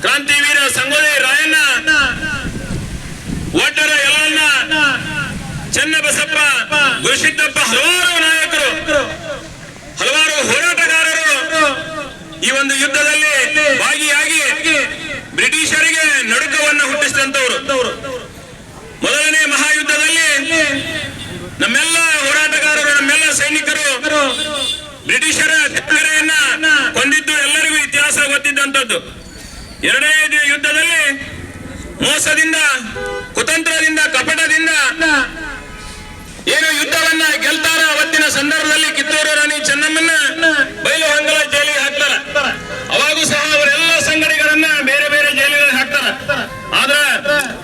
ಕ್ರಾಂತಿವೀರ ಸಂಗೊಳ್ಳಿ ರಾಯಣ್ಣ, ಒಡ್ಡರ ಯಲ್ಲಣ್ಣ, ಚನ್ನಬಸಪ್ಪ, ಗುರುಸಿದ್ದಪ್ಪ, ಹಲವಾರು ನಾಯಕರು, ಹಲವಾರು ಹೋರಾಟಗಾರರು ಈ ಒಂದು ಯುದ್ಧದಲ್ಲಿ ಭಾಗಿಯಾಗಿ ಬ್ರಿಟಿಷರಿಗೆ ನಡುಕವನ್ನು ಹುಟ್ಟಿಸಿದಂತವರು. ಮೊದಲನೇ ಮಹಾಯುದ್ಧದಲ್ಲಿ ನಮ್ಮೆಲ್ಲ ಹೋರಾಟಗಾರರು, ನಮ್ಮೆಲ್ಲ ಸೈನಿಕರು ಬ್ರಿಟಿಷರ ತೆರೆಯನ್ನ ಕೊಂದಿದ್ದು ಎಲ್ಲರಿಗೂ ಇತಿಹಾಸ ಗೊತ್ತಿದ್ದಂಥದ್ದು. ಎರಡನೇ ಯುದ್ಧದಲ್ಲಿ ಮೋಸದಿಂದ, ಕುತಂತ್ರದಿಂದ, ಕಪಟದಿಂದ ಏನು ಯುದ್ಧವನ್ನ ಗೆಲ್ತಾರ, ಅವತ್ತಿನ ಸಂದರ್ಭದಲ್ಲಿ ಕಿತ್ತೂರು ರಾಣಿ ಚೆನ್ನಮ್ಮನ್ನ ಬೈಲಹೊಂಗಲ ಜೈಲಿಗೆ ಹಾಕ್ತಾರ. ಅವಾಗೂ ಸಹ ಅವರೆಲ್ಲ ಸಂಘಟನೆಗಳನ್ನ ಬೇರೆ ಬೇರೆ ಜೈಲಿಗೆ ಹಾಕ್ತಾರ. ಆದ್ರೆ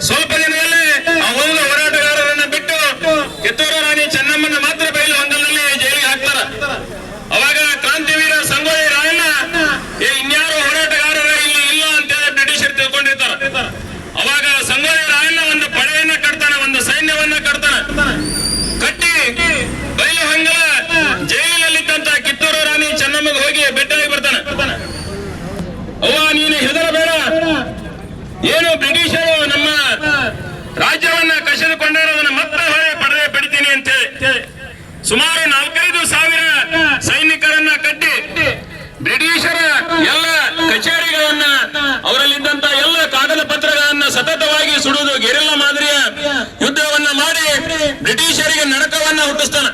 ಸ್ವಲ್ಪ ದಿನದಲ್ಲೇ ಆ ಒಂದು ಹೋರಾಟಗಾರರನ್ನ ಬಿಟ್ಟು ಕಿತ್ತೂರು ರಾಣಿ ಚೆನ್ನಮ್ಮನ ಮಾತ್ರ ಬೈಲಹೊಂಗಲಲ್ಲಿ ಜೈಲಿಗೆ ಹಾಕ್ತಾರ. ಅವಾಗ ಕ್ರಾಂತಿವೀರ ಸಂಗೊಳ್ಳಿ ರಾಯಣ್ಣ ಇನ್ಯಾರು ಹೋರಾಟಗಾರರ ಇಲ್ಲಿ ಇಲ್ಲ ಅಂತ ಬ್ರಿಟಿಷರು ತಿಳ್ಕೊಂಡಿರ್ತಾರ. ಅವಾಗ ಸಂಗೊಳ್ಳಿ ರಾಯಣ್ಣ ಒಂದು ಪಡೆಯನ್ನ ಕಟ್ತಾನ, ಒಂದು ಸೈನ್ಯವನ್ನ ಕಟ್ತಾನ. ಕಟ್ಟಿ ಬೈಲಹೊಂಗಲ ಜೈಲಿನಲ್ಲಿದ್ದಂತ ಕಿತ್ತೂರು ರಾಣಿ ಚೆನ್ನಮ್ಮಗೆ ಹೋಗಿ ಭೇಟಿಯಾಗಿ ಬರ್ತಾನೆ. ಅವ್ವ, ನೀನು ಹೆದರಬೇಡ, ಏನು ಬ್ರಿಟಿಷರು ನಮ್ಮ ರಾಜ್ಯವನ್ನ ಕಸಿದುಕೊಂಡಾರದನ್ನ ಮತ್ತೆ ಹೊಳೆ ಪಡಿತೀನಿ ಅಂತ ಹೇಳಿ ಸುಮಾರು 4-5 ಸಾವಿರ ಸೈನಿಕರನ್ನ ಕಟ್ಟಿ ಬ್ರಿಟಿಷರ ಎಲ್ಲ ಕಚೇರಿಗಳನ್ನ, ಅವರಲ್ಲಿದ್ದಂತ ಎಲ್ಲ ಕಾಗದ ಪತ್ರಗಳನ್ನ ಸತತವಾಗಿ ಸುಡುವುದು, ಗೆರಿಲ್ಲಾ ಮಾದರಿಯ ಯುದ್ಧವನ್ನ ಮಾಡಿ ಬ್ರಿಟಿಷರಿಗೆ ನಡಕವನ್ನ ಹುಟ್ಟಿಸ್ತಾನ.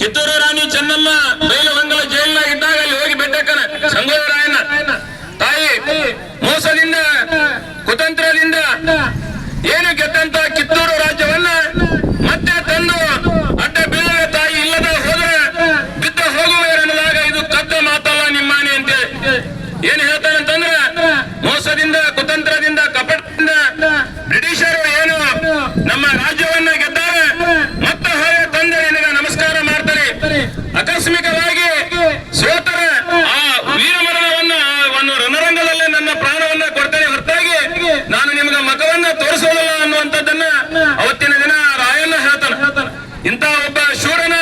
ಕಿತ್ತೂರು ರಾಣಿ ಚೆನ್ನಮ್ಮ ಬೈಲಹೊಂಗಲ ಜೈಲಿನಾಗ ಇದ್ದಾಗ ಅಲ್ಲಿ ಹೋಗಿ ಬೆಟ್ಟಕ್ಕನ ಸಂಗೊಳ್ಳಿ ರಾಯಣ್ಣ ತಾಯಿ ಮೋಸದಿಂದ, ಕುತಂತ್ರದಿಂದ ಏನು ಗೆದ್ದಂತ ಕಿತ್ತೂರು ರಾಜ್ಯವನ್ನ ಮತ್ತೆ ತಂದು ಅಡ್ಡ ಬೀಳುವ ತಾಯಿ ಇಲ್ಲದ ಹೋದ್ರೆ ಬಿದ್ದ ಹೋಗುವೇರನ್ನದಾಗ ಇದು ಕದ್ದ ಮಾತಲ್ಲ ನಿಮ್ಮಾನೆ ಅಂತ ಏನ್ ಹೇಳ್ತಾರಂತಂದ್ರ, ಮೋಸದಿಂದ, ಕುತಂತ್ರದಿಂದ, ಕಪಟದಿಂದ ಬ್ರಿಟಿಷರು ಏನು ನಮ್ಮ ರಾಜ್ಯವನ್ನ ಗೆದ್ದಾರೆ, ಮತ್ತೆ ಹೊಳೆ ತಂದೆ ನಿನಗ ನಮಸ್ಕಾರ ಮಾಡ್ತಾರೆ. ಆಕಸ್ಮಿಕವಾಗಿ ಸೋತರ ಆ ವೀರಮರಣವನ್ನ ಒಂದು ರಣರಂಗದಲ್ಲೇ ನನ್ನ ಪ್ರಾಣವನ್ನ ಕೊಡ್ತೇನೆ ಹೊರತಾಗಿ ನಾನು ನಿಮ್ಗ ಮಖವನ್ನ ತೋರಿಸೋದಿಲ್ಲ ಅನ್ನುವಂಥದ್ದನ್ನ ಅವತ್ತಿನ ದಿನ ರಾಯಣ್ಣ ಹೇಳ್ತಾನ. ಇಂಥ ಒಬ್ಬ ಶೂರನ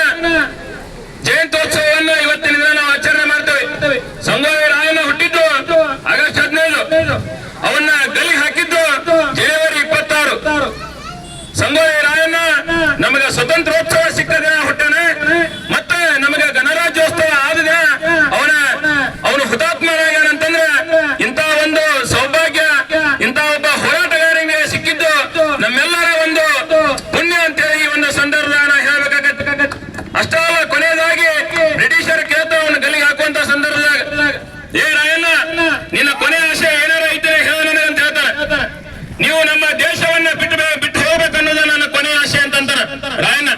ಜಯಂತ್ಯೋತ್ಸವವನ್ನ ಇವತ್ತಿನ ದಿನ ನಾವು ಆಚರಣೆ ಮಾಡ್ತೇವೆ. ಸಂಗೊಳ್ಳಿ ರಾಯಣ್ಣ ಹುಟ್ಟಿದ್ದು ಆಗಸ್ಟ್ 15, ಅವನ್ನ ಗಲಿ ಹಾಕಿದ್ದು ಜನವರಿ 26. ಸಂಗೊಳ್ಳಿ ರಾಯಣ್ಣ ನಮಗೆ ಸ್ವತಂತ್ರೋತ್ಸವ ಸಿಕ್ಕ ದಿನ ಹುಟ್ಟಾನೆ, ಮತ್ತೆ ನಮಗೆ ಗಣರಾಜ್ಯೋತ್ಸವ ಆದ ದಿನ ಅವನು ಹುತಾತ್ಮನಾಗ್ಯಾನಂತಂದ್ರೆ ಇಂಥ ಒಂದು ಸೌಭಾಗ್ಯ, ಇಂಥ ಒಬ್ಬ ಹೋರಾಟಗಾರನಿಗೆ ಸಿಕ್ಕಿದ್ದು ನಮ್ಮೆಲ್ಲರ ಒಂದು ಪುಣ್ಯ ಅಂತೇಳಿ ಈ ಒಂದು ಸಂದರ್ಭದಾಗ ನಾ ಹೇಳ್ಬೇಕಾಗತ್ತೆ. ಅಷ್ಟಲ್ಲ, ಕೊನೆಯದಾಗಿ ಬ್ರಿಟಿಷರು ಕೇಳ್ತಾ ಅವನು ಗಲಿಗೆ ಹಾಕುವಂತ ಸಂದರ್ಭದಾಗ, ಏ ರಾಯಣ್ಣ, ನಿನ್ನ ಕೊನೆ ಆಶೆ ಏನಾರ ಐತೆ ಹೇಳ ನನಗೆ ಅಂತ ಹೇಳ್ತಾನೆ. ನೀವು ನಮ್ಮ ದೇಶವನ್ನ ಬಿಟ್ಟು ಹೋಗ್ಬೇಕನ್ನೋದು ನನ್ನ ಕೊನೆ ಆಶೆ ಅಂತಂತಾರ ರಾಯಣ್ಣ.